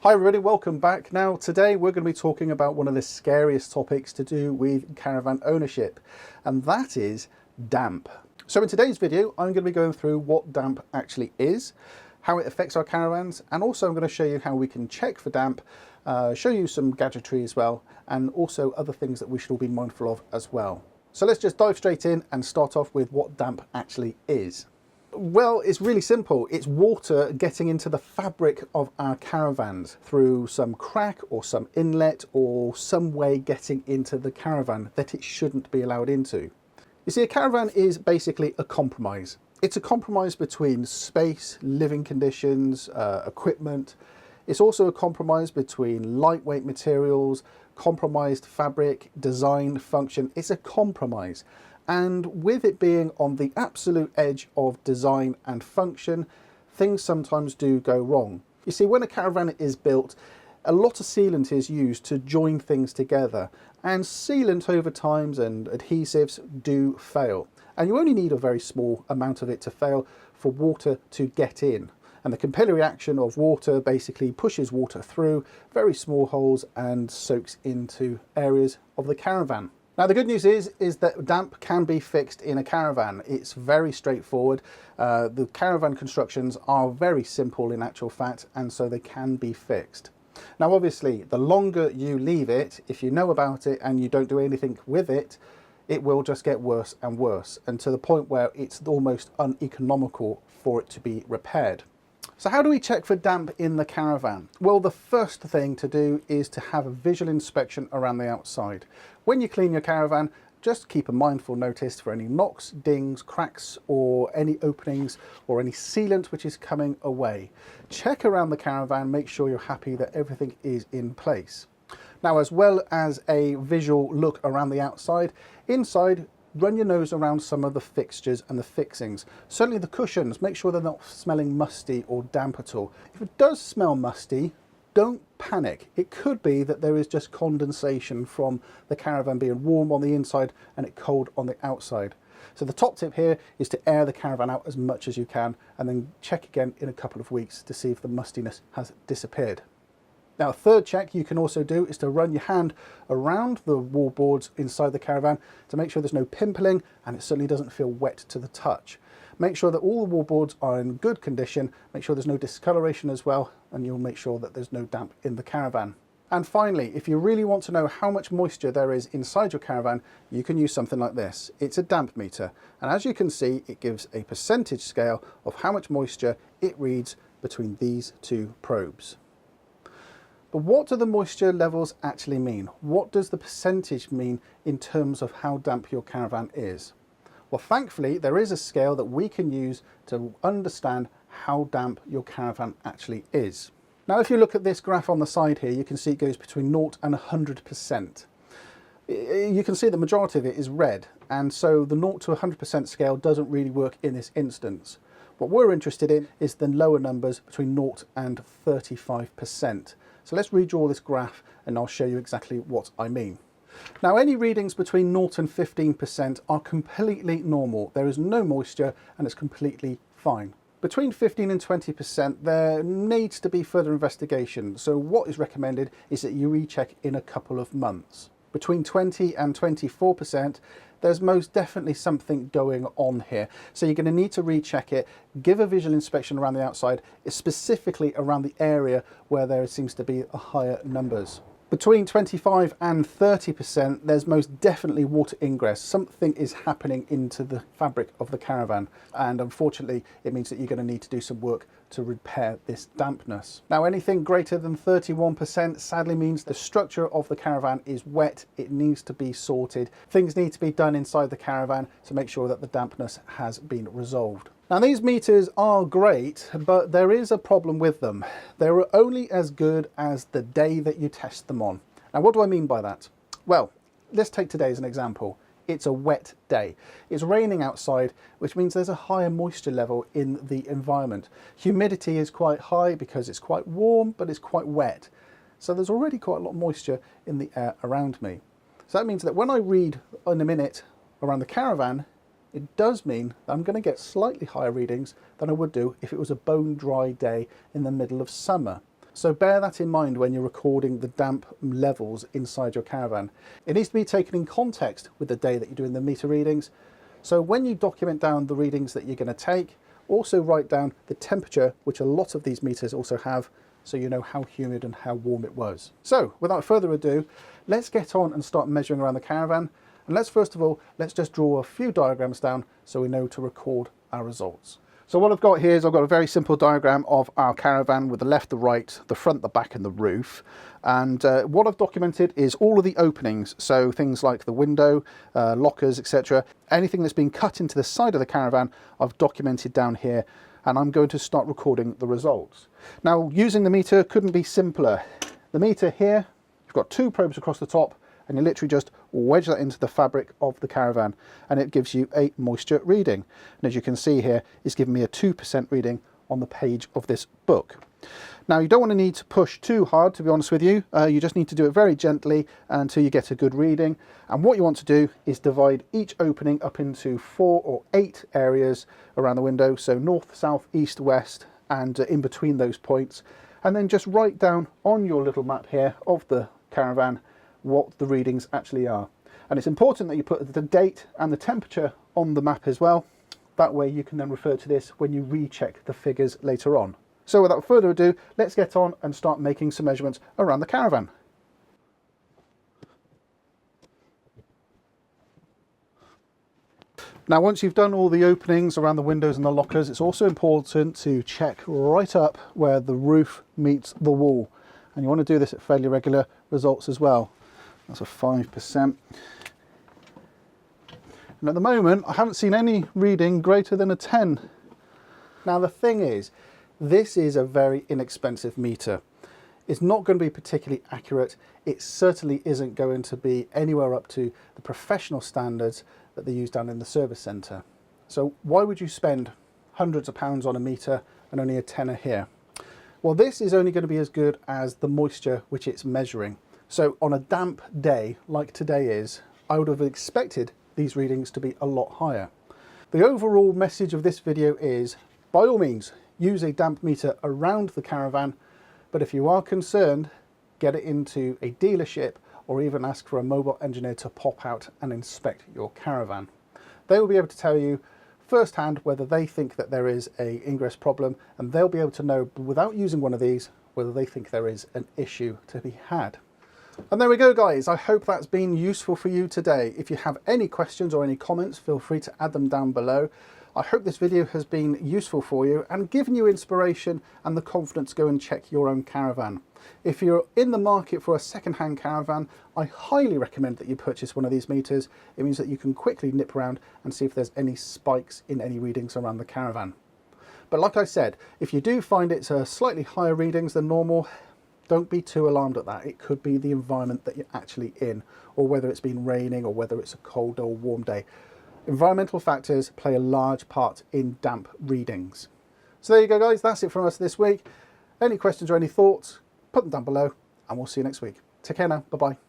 Hi everybody, welcome back. Now today we're going to be talking about one of the scariest topics to do with caravan ownership, and that is damp. So in today's video I'm going to be going through what damp actually is, how it affects our caravans, and also I'm going to show you how we can check for damp, show you some gadgetry as well, and also other things that we should all be mindful of as well. So let's just dive straight in and start off with what damp actually is. Well, it's really simple. It's water getting into the fabric of our caravans through some crack or some inlet or some way getting into the caravan that it shouldn't be allowed into. You see, a caravan is basically a compromise. It's a compromise between space, living conditions, equipment. It's also a compromise between lightweight materials, compromised fabric, design, function. It's a compromise. And with it being on the absolute edge of design and function, things sometimes do go wrong. You see, when a caravan is built, a lot of sealant is used to join things together, and sealant over times and adhesives do fail. And you only need a very small amount of it to fail for water to get in. And the capillary action of water basically pushes water through very small holes and soaks into areas of the caravan. Now the good news is that damp can be fixed in a caravan. It's very straightforward. The caravan constructions are very simple in actual fact, and so they can be fixed. Now obviously the longer you leave it, if you know about it and you don't do anything with it, it will just get worse and worse, and to the point where it's almost uneconomical for it to be repaired. So how do we check for damp in the caravan? Well, the first thing to do is to have a visual inspection around the outside. When you clean your caravan, just keep a mindful notice for any knocks, dings, cracks, or any openings or any sealant which is coming away. Check around the caravan, make sure you're happy that everything is in place. Now, as well as a visual look around the outside, inside, run your nose around some of the fixtures and the fixings. Certainly the cushions, make sure they're not smelling musty or damp at all. If it does smell musty, don't panic. It could be that there is just condensation from the caravan being warm on the inside and it cold on the outside. So the top tip here is to air the caravan out as much as you can, and then check again in a couple of weeks to see if the mustiness has disappeared. Now, a third check you can also do is to run your hand around the wallboards inside the caravan to make sure there's no pimpling and it certainly doesn't feel wet to the touch. Make sure that all the wallboards are in good condition, make sure there's no discoloration as well, and you'll make sure that there's no damp in the caravan. And finally, if you really want to know how much moisture there is inside your caravan, you can use something like this. It's a damp meter, and as you can see, it gives a percentage scale of how much moisture it reads between these two probes. But what do the moisture levels actually mean? What does the percentage mean in terms of how damp your caravan is? Well, thankfully, there is a scale that we can use to understand how damp your caravan actually is. Now, if you look at this graph on the side here, you can see it goes between 0 and 100%. You can see the majority of it is red, and so the 0 to 100% scale doesn't really work in this instance. What we're interested in is the lower numbers between 0 and 35%. So let's redraw this graph and I'll show you exactly what I mean. Now, any readings between 0 and 15% are completely normal. There is no moisture and it's completely fine. Between 15 and 20%, there needs to be further investigation. So what is recommended is that you recheck in a couple of months. Between 20 and 24%, there's most definitely something going on here. So you're going to need to recheck it, give a visual inspection around the outside, specifically around the area where there seems to be a higher numbers. Between 25 and 30%, there's most definitely water ingress. Something is happening into the fabric of the caravan, and unfortunately it means that you're going to need to do some work to repair this dampness. Now, anything greater than 31% sadly means the structure of the caravan is wet. It needs to be sorted. Things need to be done inside the caravan to make sure that the dampness has been resolved. Now, these meters are great, but there is a problem with them. They're only as good as the day that you test them on. Now, what do I mean by that? Well, let's take today as an example. It's a wet day. It's raining outside, which means there's a higher moisture level in the environment. Humidity is quite high because it's quite warm, but it's quite wet. So there's already quite a lot of moisture in the air around me. So that means that when I read in a minute around the caravan, it does mean that I'm going to get slightly higher readings than I would do if it was a bone dry day in the middle of summer. So bear that in mind when you're recording the damp levels inside your caravan. It needs to be taken in context with the day that you're doing the meter readings. So when you document down the readings that you're going to take, also write down the temperature, which a lot of these meters also have, so you know how humid and how warm it was. So without further ado, let's get on and start measuring around the caravan. And let's just draw a few diagrams down so we know to record our results. So what I've got here is I've got a very simple diagram of our caravan with the left, the right, the front, the back and the roof. And what I've documented is all of the openings. So things like the window, lockers, etc. Anything that's been cut into the side of the caravan, I've documented down here. And I'm going to start recording the results. Now, using the meter couldn't be simpler. The meter here, you've got two probes across the top, and you literally just wedge that into the fabric of the caravan, and it gives you a moisture reading. And as you can see here, it's giving me a 2% reading on the page of this book. Now, you don't want to need to push too hard, to be honest with you. You just need to do it very gently until you get a good reading. And what you want to do is divide each opening up into 4 or 8 areas around the window. So north, south, east, west, and in between those points. And then just write down on your little map here of the caravan what the readings actually are. And it's important that you put the date and the temperature on the map as well. That way you can then refer to this when you recheck the figures later on. So without further ado, let's get on and start making some measurements around the caravan. Now, once you've done all the openings around the windows and the lockers, it's also important to check right up where the roof meets the wall. And you want to do this at fairly regular results as well. That's a 5%. And at the moment, I haven't seen any reading greater than a 10. Now, the thing is, this is a very inexpensive meter. It's not going to be particularly accurate. It certainly isn't going to be anywhere up to the professional standards that they use down in the service centre. So why would you spend hundreds of pounds on a meter and only a tenner here? Well, this is only going to be as good as the moisture which it's measuring. So on a damp day like today is, I would have expected these readings to be a lot higher. The overall message of this video is, by all means, use a damp meter around the caravan, but if you are concerned, get it into a dealership or even ask for a mobile engineer to pop out and inspect your caravan. They will be able to tell you firsthand whether they think that there is an ingress problem, and they'll be able to know without using one of these whether they think there is an issue to be had. And there we go, guys. I hope that's been useful for you today. If you have any questions or any comments, feel free to add them down below. I hope this video has been useful for you and given you inspiration and the confidence to go and check your own caravan. If you're in the market for a second-hand caravan, I highly recommend that you purchase one of these meters. It means that you can quickly nip around and see if there's any spikes in any readings around the caravan. But like I said, if you do find it's slightly higher readings than normal, don't be too alarmed at that. It could be the environment that you're actually in, or whether it's been raining or whether it's a cold or warm day. Environmental factors play a large part in damp readings. So there you go, guys. That's it from us this week. Any questions or any thoughts, put them down below and we'll see you next week. Take care now. Bye-bye.